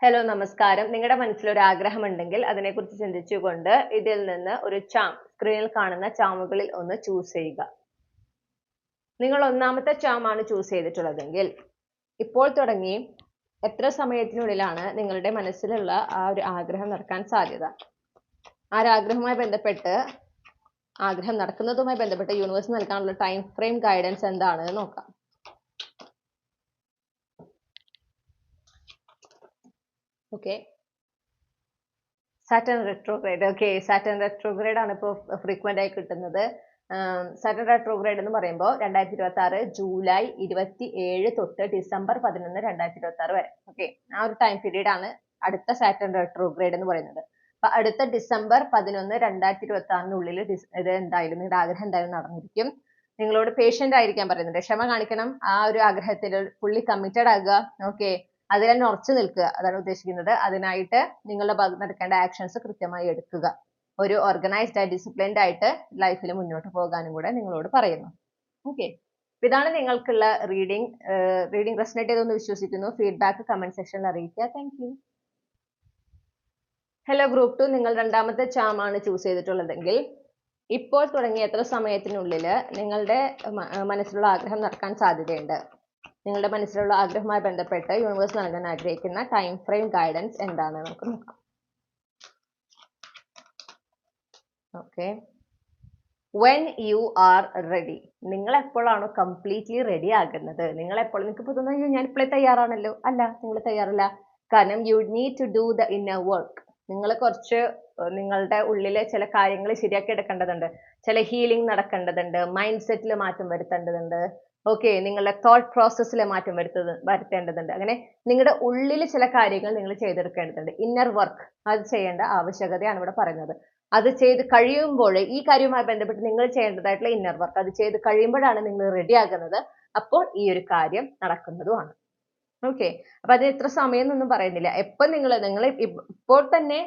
Hello നമസ്കാരം. നിങ്ങളുടെ മനസ്സിൽ ഒരു ആഗ്രഹമുണ്ടെങ്കിൽ അതിനെക്കുറിച്ച് ചിന്തിച്ചുകൊണ്ട് ഇതിൽ നിന്ന് ഒരു ചാം സ്ക്രീനിൽ കാണുന്ന ചാമുകളിൽ ഒന്ന് ചൂസ് ചെയ്യുക. നിങ്ങൾ ഒന്നാമത്തെ ചാം ആണ് ചൂസ് ചെയ്തിട്ടുള്ളതെങ്കിൽ ഇപ്പോൾ തുടങ്ങി എത്ര സമയത്തിനുള്ളിലാണ് നിങ്ങളുടെ മനസ്സിലുള്ള ആ ഒരു ആഗ്രഹം നടക്കാൻ സാധ്യത? ആ ഒരു ആഗ്രഹവുമായി ബന്ധപ്പെട്ട് ആഗ്രഹം നടക്കുന്നതുമായി ബന്ധപ്പെട്ട് യൂണിവേഴ്സ് നൽകാനുള്ള ടൈം ഫ്രെയിം ഗൈഡൻസ് എന്താണെന്ന് നോക്കാം. Okay, Saturn retrograde. Okay, Saturn retrograde ആണ് ഇപ്പോൾ ഫ്രീക്വന്റ് ആയി കിട്ടുന്നത്. സാറ്റർൺ റെട്രോഗ്രേഡ് എന്ന് പറയുമ്പോൾ 2026 ജൂലൈ 27 തൊട്ട് ഡിസംബർ 11 2026 വരെ. ഓക്കെ, ആ ഒരു ടൈം പീരീഡ് ആണ് അടുത്ത സാറ്റർൺ റെട്രോഗ്രേഡ് എന്ന് പറയുന്നത്. അപ്പൊ അടുത്ത ഡിസംബർ 11 2026 ഇത് എന്തായാലും നിങ്ങളുടെ ആഗ്രഹം എന്തായാലും നടന്നിരിക്കും. നിങ്ങളോട് പേഷ്യന്റ് ആയിരിക്കാൻ പറയുന്നുണ്ട്, ക്ഷമ കാണിക്കണം, ആ ഒരു ആഗ്രഹത്തിൽ ഫുള്ളി കമ്മിറ്റഡ് ആകുക. ഓക്കെ, അതിൽ തന്നെ ഉറച്ചു നിൽക്കുക, അതാണ് ഉദ്ദേശിക്കുന്നത്. അതിനായിട്ട് നിങ്ങളുടെ ഭാഗത്ത് എടുക്കേണ്ട ആക്ഷൻസ് കൃത്യമായി എടുക്കുക. ഒരു ഓർഗനൈസ്ഡ് ആയി ഡിസിപ്ലിൻഡ് ആയിട്ട് ലൈഫിൽ മുന്നോട്ട് പോകാനും കൂടെ നിങ്ങളോട് പറയുന്നു. ഓക്കെ, ഇതാണ് നിങ്ങൾക്കുള്ള റീഡിംഗ് റെസനേറ്റ് ചെയ്തെന്ന് വിശ്വസിക്കുന്നു. ഫീഡ്ബാക്ക് കമന്റ് സെക്ഷനിൽ അറിയിക്കുക. Thank you. ഹലോ ഗ്രൂപ്പ് 2, നിങ്ങൾ രണ്ടാമത്തെ ചാം ആണ് ചൂസ് ചെയ്തിട്ടുള്ളതെങ്കിൽ ഇപ്പോൾ തുടങ്ങിയ എത്ര സമയത്തിനുള്ളിൽ നിങ്ങളുടെ മനസ്സിലുള്ള ആഗ്രഹം നടക്കാൻ സാധ്യതയുണ്ട്? നിങ്ങളുടെ മനസ്സിലുള്ള ആഗ്രഹവുമായി ബന്ധപ്പെട്ട് യൂണിവേഴ്സ് നൽകാൻ ആഗ്രഹിക്കുന്ന ടൈം ഫ്രെയിം ഗൈഡൻസ് എന്താണ് നമുക്ക് നോക്കാം. Okay, when you are ready. നിങ്ങൾ എപ്പോഴാണോ കംപ്ലീറ്റ്ലി റെഡി ആകുന്നത്, നിങ്ങൾ എപ്പോഴും നിങ്ങൾക്ക് തോന്നുന്നു ഞാൻ ഇപ്പോഴേ തയ്യാറാണല്ലോ. അല്ല, നിങ്ങൾ തയ്യാറല്ല. കാരണം you need to do the inner work. നിങ്ങൾ കുറച്ച് നിങ്ങളുടെ ഉള്ളിലെ ചില കാര്യങ്ങൾ ശരിയാക്കി എടുക്കേണ്ടതുണ്ട്. ചില ഹീലിംഗ് നടക്കേണ്ടതുണ്ട്, മൈൻഡ് സെറ്റിൽ മാറ്റം വരുത്തേണ്ടതുണ്ട്. ഓക്കെ, നിങ്ങളുടെ തോട്ട് പ്രോസസ്സിൽ മാറ്റം വരുത്തേണ്ടതുണ്ട്. അങ്ങനെ നിങ്ങളുടെ ഉള്ളിൽ ചില കാര്യങ്ങൾ നിങ്ങൾ ചെയ്തെടുക്കേണ്ടതുണ്ട്. ഇന്നർ വർക്ക് അത് ചെയ്യേണ്ട ആവശ്യകതയാണ് ഇവിടെ പറയുന്നത്. അത് ചെയ്ത് കഴിയുമ്പോൾ, ഈ കാര്യവുമായി ബന്ധപ്പെട്ട് നിങ്ങൾ ചെയ്യേണ്ടതായിട്ടുള്ള ഇന്നർ വർക്ക് അത് ചെയ്ത് കഴിയുമ്പോഴാണ് നിങ്ങൾ റെഡി ആകുന്നത്. അപ്പോൾ ഈ ഒരു കാര്യം നടക്കുന്നതുമാണ്. ഓക്കെ, അപ്പൊ അതിന് എത്ര സമയം എന്നൊന്നും പറയുന്നില്ല. എപ്പോൾ നിങ്ങൾ ഇപ്പോൾ തന്നെ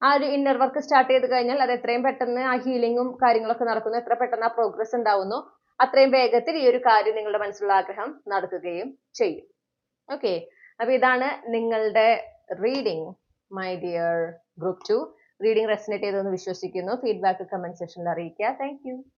ആ ഒരു ഇന്നർ വർക്ക് സ്റ്റാർട്ട് ചെയ്ത് കഴിഞ്ഞാൽ അത് എത്രയും പെട്ടെന്ന് ആ ഹീലിംഗും കാര്യങ്ങളൊക്കെ നടക്കുന്നു, എത്ര പെട്ടെന്ന് ആ പ്രോഗ്രസ് ഉണ്ടാവുന്നു, അത്രയും വേഗത്തിൽ ഈ ഒരു കാര്യം നിങ്ങളുടെ മനസ്സിലുള്ള ആഗ്രഹം നടക്കുകയും ചെയ്യും. ഓക്കെ, അപ്പൊ ഇതാണ് നിങ്ങളുടെ reading my dear group 2. Reading resonate ചെയ്തെന്ന് വിശ്വസിക്കുന്നു. ഫീഡ്ബാക്ക് കമന്റ് സെക്ഷനിൽ അറിയിക്കുക. Thank you.